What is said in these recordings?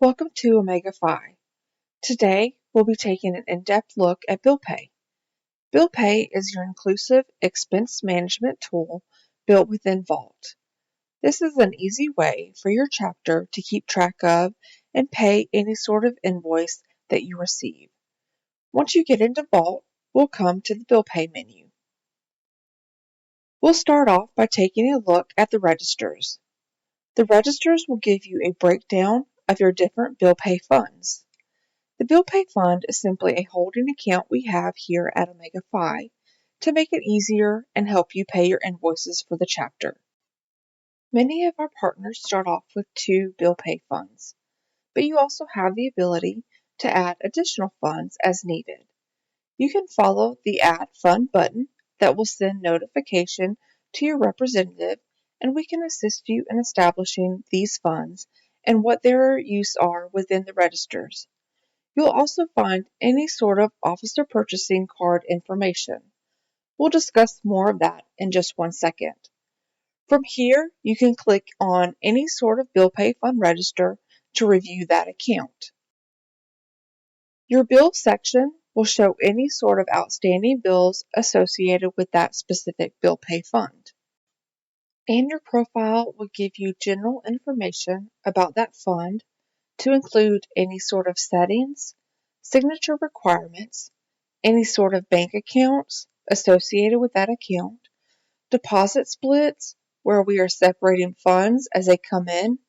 Welcome to Omega Phi. Today, we'll be taking an in-depth look at bill pay. Bill pay is your inclusive expense management tool built within Vault. This is an easy way for your chapter to keep track of and pay any sort of invoice that you receive. Once you get into Vault, we'll come to the bill pay menu. We'll start off by taking a look at the registers. The registers will give you a breakdown of your different bill pay funds. The bill pay fund is simply a holding account we have here at Omega Phi to make it easier and help you pay your invoices for the chapter. Many of our partners start off with 2 bill pay funds, but you also have the ability to add additional funds as needed. You can follow the Add Fund button that will send notification to your representative, and we can assist you in establishing these funds and what their use are within the registers. You'll also find any sort of officer purchasing card information. We'll discuss more of that in just one second. From here, you can click on any sort of bill pay fund register to review that account. Your bill section will show any sort of outstanding bills associated with that specific bill pay fund. And your profile will give you general information about that fund to include any sort of settings, signature requirements, any sort of bank accounts associated with that account, deposit splits where we are separating funds as they come in,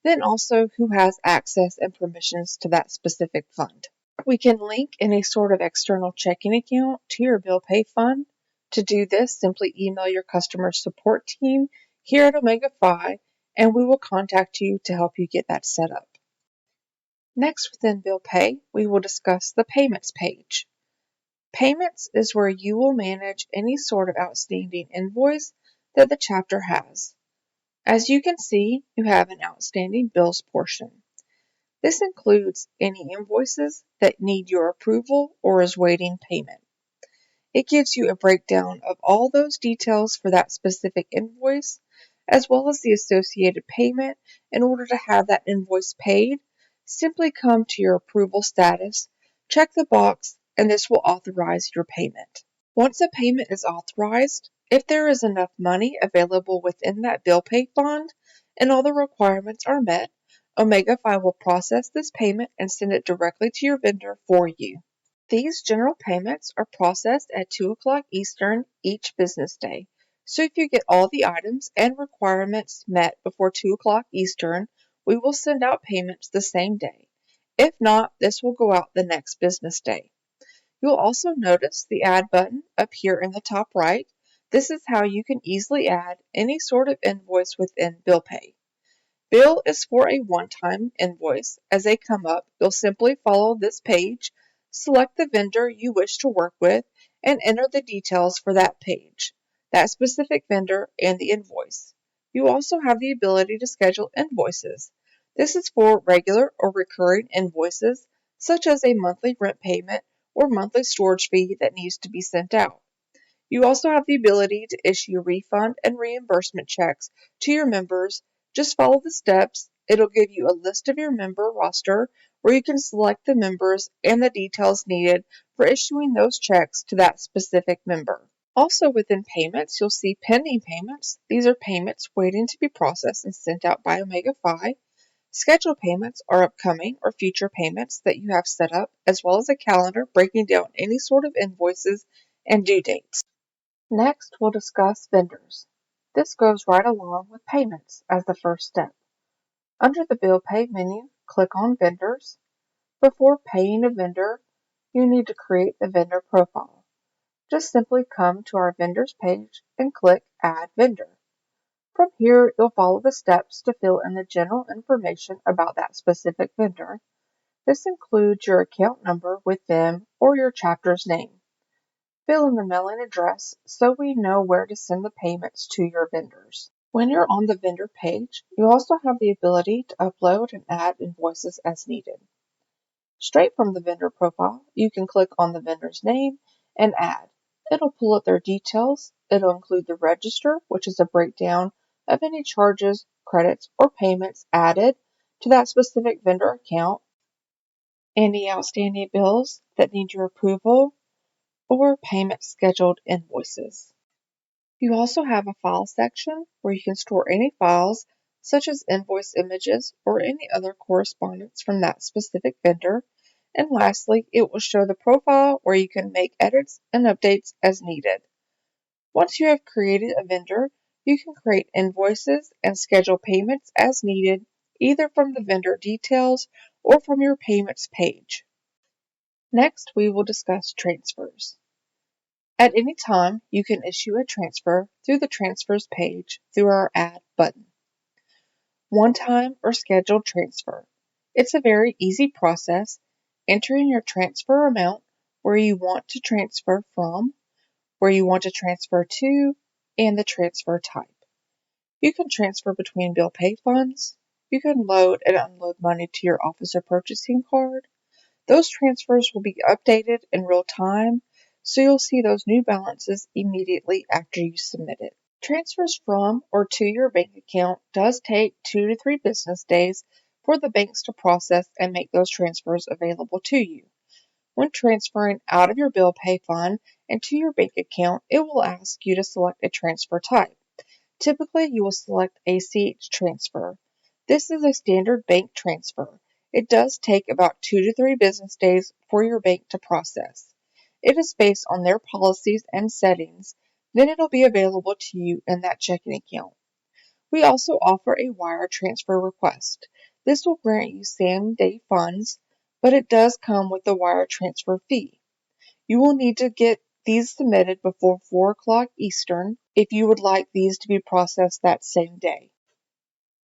then also who has access and permissions to that specific fund. We can link any sort of external checking account to your bill pay fund. To do this, simply email your customer support team here at Omega Phi, and we will contact you to help you get that set up. Next, within bill pay, we will discuss the payments page. Payments is where you will manage any sort of outstanding invoice that the chapter has. As you can see, you have an outstanding bills portion. This includes any invoices that need your approval or is waiting payment. It gives you a breakdown of all those details for that specific invoice, as well as the associated payment. In order to have that invoice paid, simply come to your approval status, check the box, and this will authorize your payment. Once a payment is authorized, if there is enough money available within that bill pay fund and all the requirements are met, Omega Phi will process this payment and send it directly to your vendor for you. These general payments are processed at 2 o'clock Eastern each business day. So if you get all the items and requirements met before 2 o'clock Eastern, we will send out payments the same day. If not, this will go out the next business day. You'll also notice the Add button up here in the top right. This is how you can easily add any sort of invoice within bill pay. Bill is for a one-time invoice. As they come up, you'll simply follow this page, select the vendor you wish to work with, and enter the details for that page, that specific vendor, and the invoice. You also have the ability to schedule invoices. This is for regular or recurring invoices, such as a monthly rent payment or monthly storage fee that needs to be sent out. You also have the ability to issue refund and reimbursement checks to your members. Just follow the steps. It'll give you a list of your member roster where you can select the members and the details needed for issuing those checks to that specific member. Also within payments, you'll see pending payments. These are payments waiting to be processed and sent out by Omega Phi. Scheduled payments are upcoming or future payments that you have set up, as well as a calendar breaking down any sort of invoices and due dates. Next, we'll discuss vendors. This goes right along with payments as the first step. Under the Bill Pay menu, click on Vendors. Before paying a vendor, you need to create the vendor profile. Just simply come to our Vendors page and click Add Vendor. From here, you'll follow the steps to fill in the general information about that specific vendor. This includes your account number with them or your chapter's name. Fill in the mailing address so we know where to send the payments to your vendors. When you're on the vendor page, you also have the ability to upload and add invoices as needed. Straight from the vendor profile, you can click on the vendor's name and add. It'll pull up their details. It'll include the register, which is a breakdown of any charges, credits, or payments added to that specific vendor account, any outstanding bills that need your approval, or payment scheduled invoices. You also have a file section where you can store any files, such as invoice images or any other correspondence from that specific vendor. And lastly, it will show the profile where you can make edits and updates as needed. Once you have created a vendor, you can create invoices and schedule payments as needed, either from the vendor details or from your payments page. Next, we will discuss transfers. At any time, you can issue a transfer through the Transfers page through our Add button. One-time or scheduled transfer. It's a very easy process. Enter in your transfer amount, where you want to transfer from, where you want to transfer to, and the transfer type. You can transfer between bill pay funds. You can load and unload money to your officer purchasing card. Those transfers will be updated in real time, so you'll see those new balances immediately after you submit it. Transfers from or to your bank account does take 2 to 3 business days for the banks to process and make those transfers available to you. When transferring out of your bill pay fund and to your bank account, it will ask you to select a transfer type. Typically, you will select ACH transfer. This is a standard bank transfer. It does take about 2 to 3 business days for your bank to process. It is based on their policies and settings. Then it'll be available to you in that checking account. We also offer a wire transfer request. This will grant you same-day funds, but it does come with a wire transfer fee. You will need to get these submitted before 4 o'clock Eastern if you would like these to be processed that same day.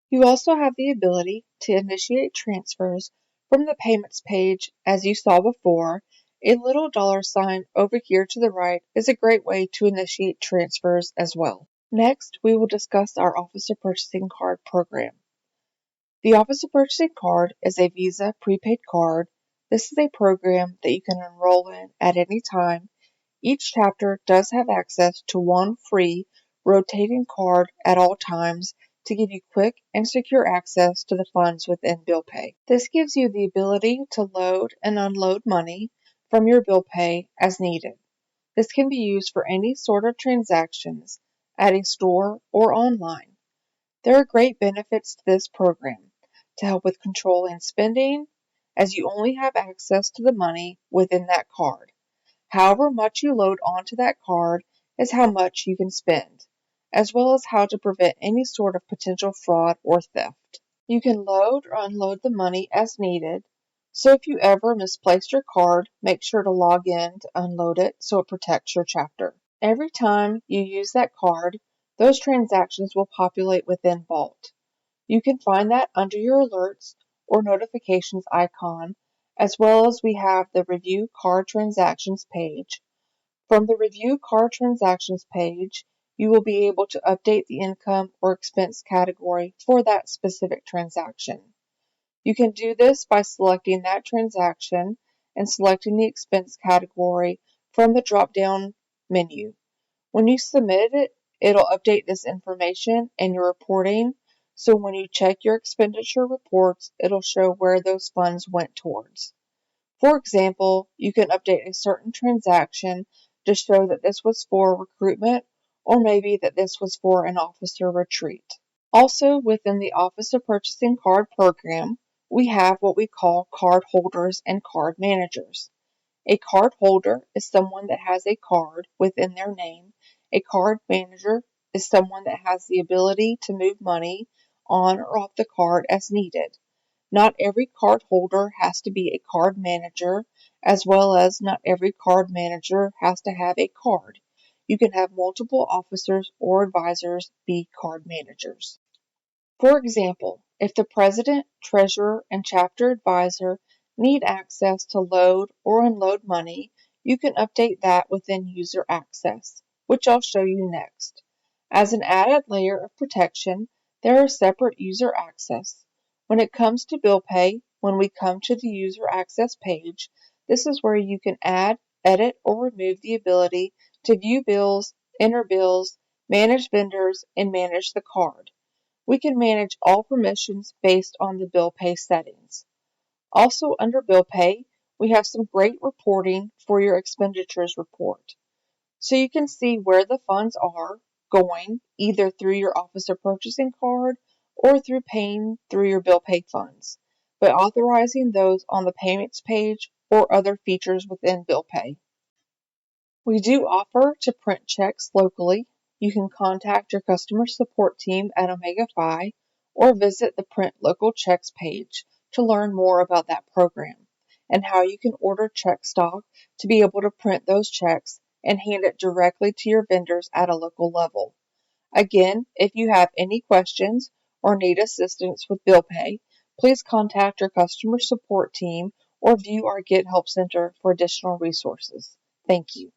You also have the ability to initiate transfers from the payments page. As you saw before, a little $ over here to the right is a great way to initiate transfers as well. Next, we will discuss our Officer Purchasing Card program. The Officer Purchasing Card is a Visa prepaid card. This is a program that you can enroll in at any time. Each chapter does have access to one free rotating card at all times to give you quick and secure access to the funds within bill pay. This gives you the ability to load and unload money from your bill pay as needed. This can be used for any sort of transactions at a store or online. There are great benefits to this program to help with controlling spending, as you only have access to the money within that card. However much you load onto that card is how much you can spend, as well as how to prevent any sort of potential fraud or theft. You can load or unload the money as needed, so if you ever misplace your card, make sure to log in to unload it so it protects your chapter. Every time you use that card, those transactions will populate within Vault. You can find that under your alerts or notifications icon, as well as we have the Review Card Transactions page. From the Review Card Transactions page, you will be able to update the income or expense category for that specific transaction. You can do this by selecting that transaction and selecting the expense category from the drop-down menu. When you submit it, it'll update this information in your reporting, so when you check your expenditure reports, it'll show where those funds went towards. For example, you can update a certain transaction to show that this was for recruitment, or maybe that this was for an officer retreat. Also, within the Officer Purchasing Card program, we have what we call card holders and card managers. A card holder is someone that has a card within their name. A card manager is someone that has the ability to move money on or off the card as needed. Not every card holder has to be a card manager, as well as not every card manager has to have a card. You can have multiple officers or advisors be card managers. For example, if the president, treasurer, and chapter advisor need access to load or unload money, you can update that within user access, which I'll show you next. As an added layer of protection, there is separate user access. When it comes to bill pay, when we come to the user access page, this is where you can add, edit, or remove the ability to view bills, enter bills, manage vendors, and manage the card. We can manage all permissions based on the bill pay settings. Also under bill pay, we have some great reporting for your expenditures report. So you can see where the funds are going, either through your officer purchasing card or through paying through your bill pay funds, by authorizing those on the payments page or other features within bill pay. We do offer to print checks locally. You can contact your customer support team at Omega Phi or visit the Print Local Checks page to learn more about that program and how you can order check stock to be able to print those checks and hand it directly to your vendors at a local level. Again, if you have any questions or need assistance with bill pay, please contact your customer support team or view our Get Help Center for additional resources. Thank you.